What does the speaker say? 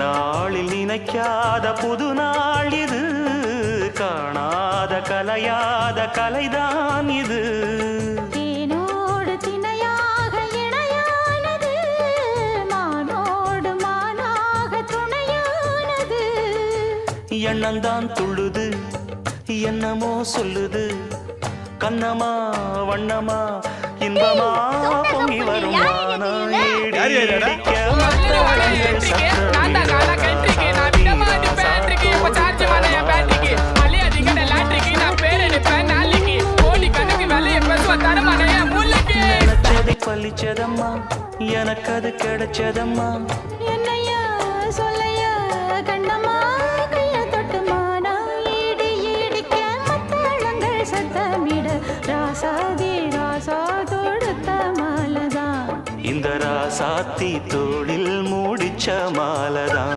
நாளில் நினைக்காத புது நாள் இது, காணாத கலையாத கலைதான் இது. தேனோடு திணையாக இணையானது, மானோடு மானாக துணையானது. எண்ணந்தான் துள்ளுது, என்னமோ சொல்லுது, கண்ணமா வண்ணமா இன்பமா பொங்கி வரும் பலிச்சதம்மா, எனக்கு அது கிடைச்சதம்மா. என்னையா சொல்லையா கண்ணம்மா, கைய தொட்டுமானா ஈடு ஈடிக்க மத்தாளங்கள் சத்தமிட, ராசாதி ராசா தொடுத்த மாலதான் இந்த ராசாத்தி தோளில் மூடிச்ச மாலதான்.